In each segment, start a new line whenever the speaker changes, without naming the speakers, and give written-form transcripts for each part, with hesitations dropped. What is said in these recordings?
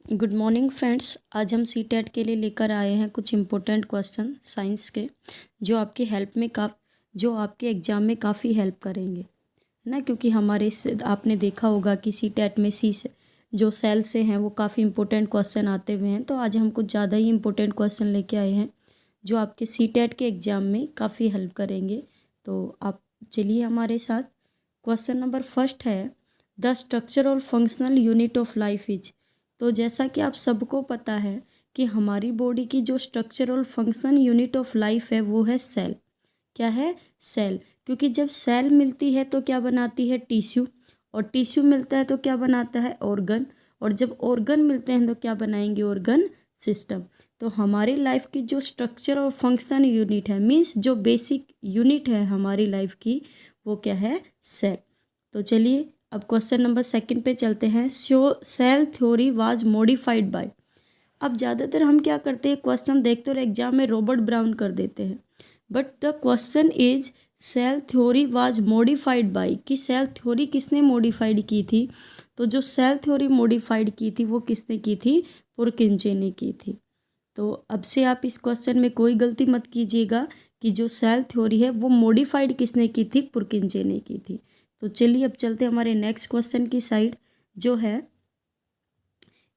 Good morning friends. आज हम C TET के लिए लेकर आए हैं कुछ इम्पोर्टेंट क्वेश्चन साइंस के जो आपकी हेल्प में जो आपके एग्ज़ाम में काफ़ी हेल्प करेंगे, है ना। क्योंकि हमारे आपने देखा होगा कि सी टेट में जो सेल से हैं वो काफ़ी इंपॉर्टेंट क्वेश्चन आते हुए हैं। तो आज हम कुछ ज़्यादा ही इंपॉर्टेंट क्वेश्चन लेके आए हैं जो आपके सी टेट के एग्ज़ाम में काफ़ी हेल्प करेंगे। तो आप चलिए हमारे साथ। क्वेश्चन नंबर फर्स्ट है, द स्ट्रक्चर और functional unit of life is. तो जैसा कि आप सबको पता है कि हमारी बॉडी की जो structural function unit of life है वो है सेल। क्या है? सेल। क्योंकि जब सेल मिलती है तो क्या बनाती है? टिश्यू। और टिश्यू मिलता है तो क्या बनाता है? ऑर्गन। और जब ऑर्गन मिलते हैं तो क्या बनाएंगे? Organ system. तो हमारी लाइफ की जो स्ट्रक्चर और फंक्शन यूनिट है, मीन्स जो बेसिक यूनिट है हमारी लाइफ की, वो क्या है? सेल। तो चलिए अब क्वेश्चन नंबर सेकंड पे चलते हैं। Cell theory was modified by. अब ज़्यादातर हम क्या करते हैं, क्वेश्चन देखते और एग्जाम में रॉबर्ट ब्राउन कर देते हैं। But the question is cell theory was modified by, कि सेल थ्योरी किसने मॉडिफाइड की थी। तो जो सेल थ्योरी मॉडिफाइड की थी वो किसने की थी? पुरकिंजे ने की थी। तो अब से आप इस क्वेश्चन में कोई गलती मत कीजिएगा कि जो सेल थ्योरी है वो मॉडिफाइड किसने की थी? पुरकिंजे ने की थी। तो चलिए अब चलते हमारे नेक्स्ट क्वेश्चन की साइड, जो है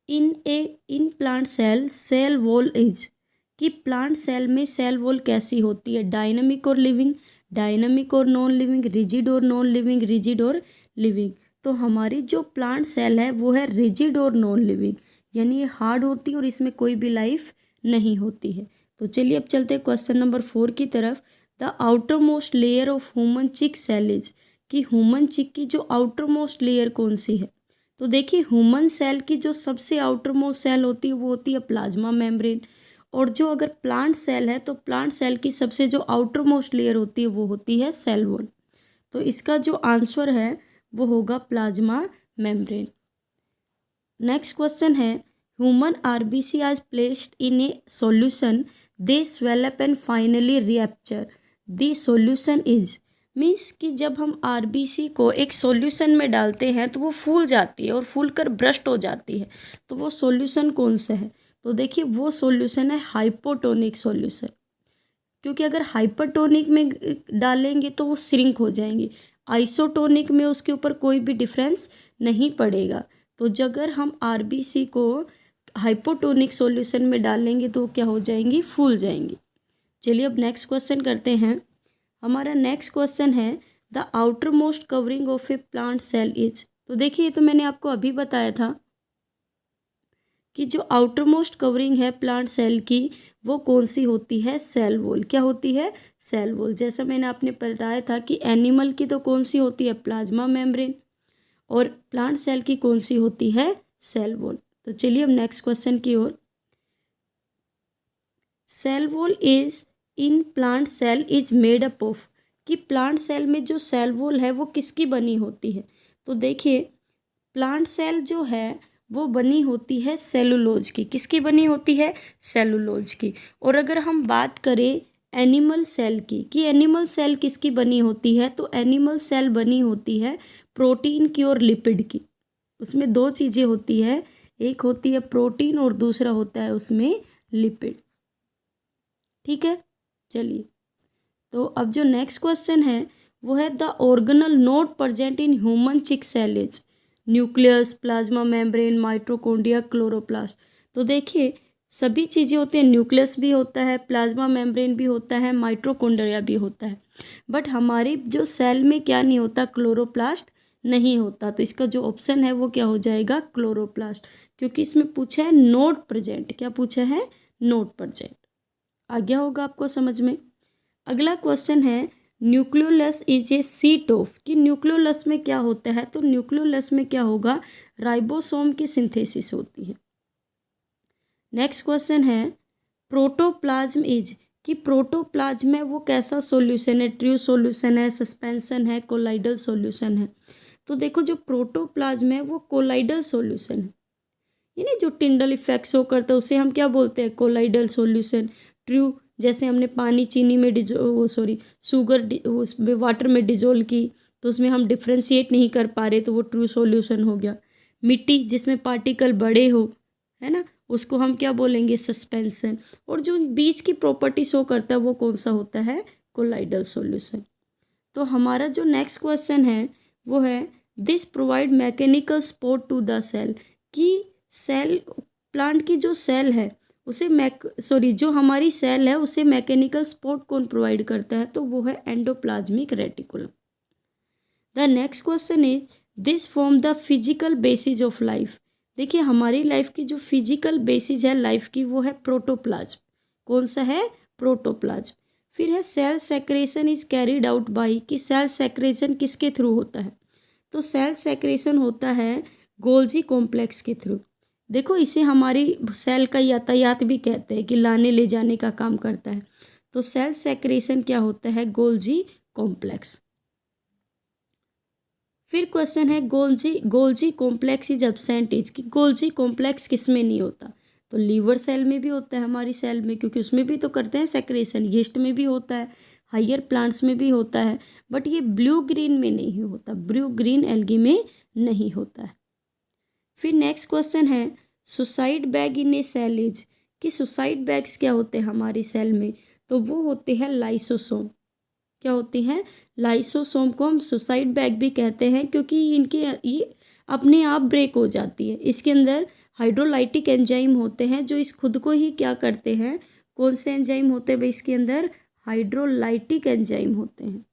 in plant cell wall is, कि प्लांट सेल में सेल वॉल कैसी होती है? डायनामिक और लिविंग, डायनामिक और नॉन लिविंग, रिजिड और नॉन लिविंग, रिजिड और लिविंग। तो हमारी जो प्लांट सेल है वो है रिजिड और नॉन लिविंग, यानी ये हार्ड होती है और इसमें कोई भी लाइफ नहीं होती है। तो चलिए अब चलते हैं क्वेश्चन नंबर 4 की तरफ। The outer most layer of human cheek cell is, कि ह्यूमन चिक की जो आउटर मोस्ट लेयर कौन सी है? तो देखिए ह्यूमन सेल की जो सबसे आउटर मोस्ट सेल होती है वो होती है प्लाज्मा मेम्ब्रेन। और जो अगर प्लांट सेल है तो प्लांट सेल की सबसे जो आउटर मोस्ट लेयर होती है वो होती है सेल वॉल। तो इसका जो आंसर है वो होगा प्लाज्मा मेम्ब्रेन। नेक्स्ट क्वेश्चन है, human RBC are placed in a solution, they swell up and finally rupture, the solution is. Means कि जब हम आरबीसी को एक सॉल्यूशन में डालते हैं तो वो फूल जाती है और फूल कर ब्रस्ट हो जाती है। तो वो सॉल्यूशन कौन सा है? तो देखिए वो सॉल्यूशन है हाइपोटोनिक सॉल्यूशन। क्योंकि अगर हाइपरटोनिक में डालेंगे तो वो श्रिंक हो जाएंगे, आइसोटोनिक में उसके ऊपर कोई भी डिफरेंस नहीं पड़ेगा। तो अगर हम आरबीसी को हाइपोटोनिक सॉल्यूशन में डालेंगे तो क्या हो जाएंगी? फूल जाएंगी। चलिए अब नेक्स्ट क्वेश्चन करते हैं। हमारा नेक्स्ट क्वेश्चन है, the outermost covering of a plant cell is. तो देखिए ये तो मैंने आपको अभी बताया था कि जो आउटर मोस्ट कवरिंग है प्लांट सेल की वो कौन सी होती है? Cell wall. क्या होती है? Cell wall. जैसा मैंने आपने बताया था कि एनिमल की तो कौन सी होती है? Plasma membrane. और प्लांट सेल की कौन सी होती है? Cell wall. तो चलिए अब नेक्स्ट क्वेश्चन की ओर। Cell wall is in plant cell is made up of, कि प्लांट सेल में जो सेल वॉल है वो किसकी बनी होती है? तो देखिए प्लांट सेल जो है वो बनी होती है सेलुलोज की। किसकी बनी होती है? सेलुलोज की। और अगर हम बात करें एनिमल सेल की, कि एनिमल सेल किसकी बनी होती है, तो एनिमल सेल बनी होती है प्रोटीन की और लिपिड की। उसमें दो चीज़ें होती है, एक होती है प्रोटीन और दूसरा होता है उसमें लिपिड। ठीक है, चलिए तो अब जो नेक्स्ट क्वेश्चन है वो है, the organelle not present in human cheek cell is, nucleus, plasma membrane, mitochondria, chloroplast. तो देखिए सभी चीज़ें होती हैं, न्यूक्लियस भी होता है, प्लाज्मा मेम्ब्रेन भी होता है, माइटोकॉन्ड्रिया भी होता है। बट हमारी जो सेल में क्या नहीं होता? क्लोरोप्लास्ट नहीं होता। तो इसका जो ऑप्शन है वो क्या हो जाएगा? क्लोरोप्लास्ट। क्योंकि इसमें पूछा है नॉट प्रेजेंट। क्या पूछा है? Not present. आ गया होगा आपको समझ में। अगला क्वेश्चन है, nucleolus is a seat of, कि न्यूक्लियोलस में क्या होता है? तो न्यूक्लियोलस में क्या होगा? राइबोसोम की सिंथेसिस होती है। नेक्स्ट क्वेश्चन है, प्रोटोप्लाज्म इज, कि प्रोटोप्लाज्म में वो कैसा सॉल्यूशन है? ट्रू सॉल्यूशन है, सस्पेंशन है, कोलाइडल सॉल्यूशन है? तो देखो जो प्रोटोप्लाज्म है वो कोलाइडल सॉल्यूशन है, यानी जो टिंडल इफेक्ट शो करता है उसे हम क्या बोलते हैं? Colloidal solution. ट्रू, जैसे हमने पानी चीनी में शुगर उसमें वाटर में डिजोल्व की तो उसमें हम डिफ्रेंशिएट नहीं कर पा रहे तो वो ट्रू सॉल्यूशन हो गया। मिट्टी जिसमें पार्टिकल बड़े हो, है ना, उसको हम क्या बोलेंगे, सस्पेंशन। और जो बीच की प्रॉपर्टी शो करता है वो कौन सा होता है, कोलाइडल सॉल्यूशन। तो हमारा जो नेक्स्ट क्वेश्चन है वो है this provide mechanical support to the cell, कि सेल, प्लांट की जो सेल है उसे जो हमारी सेल है उसे मैकेनिकल सपोर्ट कौन प्रोवाइड करता है, तो वो है endoplasmic reticulum. The next question is this form the physical basis of life. देखिए हमारी लाइफ की जो फिजिकल बेसिस है लाइफ की वो है प्रोटोप्लाज्म। कौन सा है, प्रोटोप्लाज्म। फिर है cell secretion is carried out by, कि सेल सेक्रेशन किसके थ्रू होता है, तो सेल सेक्रेशन होता है गोल्जी कॉम्प्लेक्स के थ्रू। देखो इसे हमारी सेल का यातायात भी कहते हैं, कि लाने ले जाने का काम करता है। तो सेल सेक्रेशन क्या होता है, गोल्जी कॉम्प्लेक्स। फिर क्वेश्चन है Golgi complex is absent is, कि गोल्जी कॉम्प्लेक्स किस में नहीं होता, तो लीवर सेल में भी होता है हमारी सेल में, क्योंकि उसमें भी तो करते हैं सेक्रेशन। यीस्ट में भी होता है, हायर प्लांट्स में भी होता है, बट ये ब्लू ग्रीन में नहीं होता, ब्लू ग्रीन एल्गी में नहीं होता है। फिर नेक्स्ट क्वेश्चन है suicide bag in a cell is, कि सुसाइड बैग्स क्या होते हैं हमारी सेल में, तो वो होते हैं लाइसोसोम। क्या होती हैं, लाइसोसोम को हम सुसाइड बैग भी कहते हैं, क्योंकि ये अपने आप ब्रेक हो जाती है। इसके अंदर हाइड्रोलाइटिक एंजाइम होते हैं जो इस खुद को ही क्या करते हैं, कौन से एंजाइम होते हैं भाई, इसके अंदर हाइड्रोलाइटिक एंजाइम होते हैं,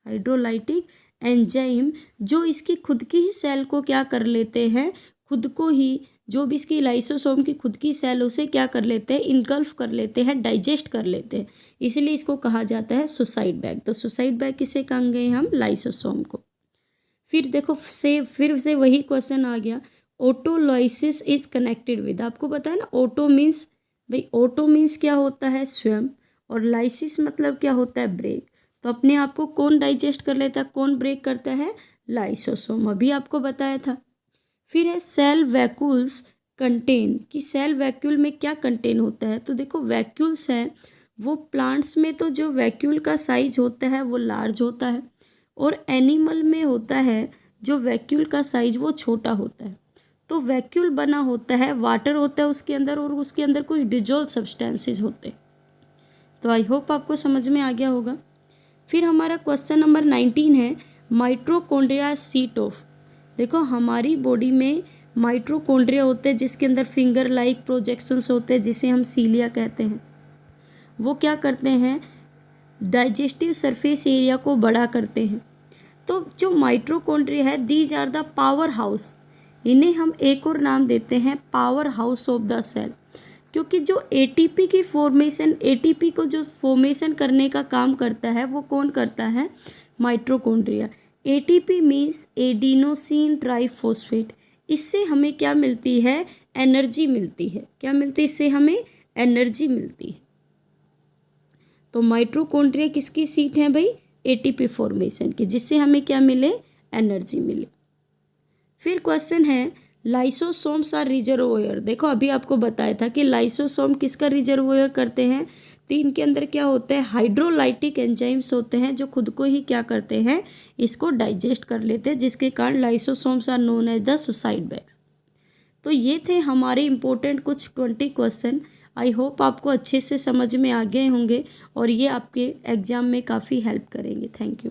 हाइड्रोलाइटिक एंजाइम जो इसकी खुद की ही सेल को क्या कर लेते हैं, खुद को ही, जो भी इसकी लाइसोसोम की खुद की सेल उसे क्या कर लेते हैं, इनगल्फ कर लेते हैं, डाइजेस्ट कर लेते हैं, इसीलिए इसको कहा जाता है सुसाइड बैग। तो सुसाइड बैग किसे कहेंगे हम, लाइसोसोम को। फिर देखो फिर से वही क्वेश्चन आ गया, ऑटोलाइसिस इज कनेक्टेड विद, आपको पता है ना, ऑटो मीन्स, भाई ऑटो मीन्स क्या होता है, स्वयं, और लाइसिस मतलब क्या होता है, ब्रेक। तो अपने आप को कौन डाइजेस्ट कर लेता है, कौन ब्रेक करता है, लाइसोसोम, अभी आपको बताया था। फिर है सेल वैक्यूल्स कंटेन, कि सेल वैक्यूल में क्या कंटेन होता है, तो देखो वैक्यूल्स है वो प्लांट्स में तो जो वैक्यूल का साइज होता है वो लार्ज होता है, और एनिमल में होता है जो वैक्यूल का साइज वो छोटा होता है। तो वैक्यूल बना होता है, वाटर होता है उसके अंदर, और उसके अंदर कुछ डिजोल्व सब्सटेंसेस होते हैं। तो आई होप आपको समझ में आ गया होगा। फिर हमारा क्वेश्चन नंबर 19 है माइटोकॉन्ड्रिया सीट ऑफ। देखो हमारी बॉडी में माइटोकॉन्ड्रिया होते हैं जिसके अंदर फिंगर लाइक प्रोजेक्शंस होते हैं, जिसे हम सीलिया कहते हैं। वो क्या करते हैं, डाइजेस्टिव सरफेस एरिया को बड़ा करते हैं। तो जो माइटोकॉन्ड्रिया है these are the powerhouse, इन्हें हम एक और नाम देते हैं powerhouse of the cell, क्योंकि जो एटीपी की फॉर्मेशन, एटीपी को जो फॉर्मेशन करने का काम करता है वो कौन करता है, mitochondria. ATP means adenosine triphosphate, इससे हमें क्या मिलती है, एनर्जी मिलती है। क्या मिलती है, इससे हमें एनर्जी मिलती है। तो माइटोकॉन्ड्रिया किसकी सीट है भाई, एटीपी फॉर्मेशन की, जिससे हमें क्या मिले, एनर्जी मिले। फिर क्वेश्चन है लाइसोसोम्स आर रिजर्वोयर। देखो अभी आपको बताया था कि लाइसोसोम किसका रिजर्वोयर करते हैं, तो इनके अंदर क्या होता है, हाइड्रोलाइटिक एंजाइम्स होते हैं जो खुद को ही क्या करते हैं, इसको डाइजेस्ट कर लेते हैं, जिसके कारण lysosomes are known as the suicide bags. तो ये थे हमारे इम्पोर्टेंट कुछ 20 क्वेश्चन। आई होप आपको अच्छे से समझ में आ गए होंगे और ये आपके एग्जाम में काफ़ी हेल्प करेंगे। Thank you.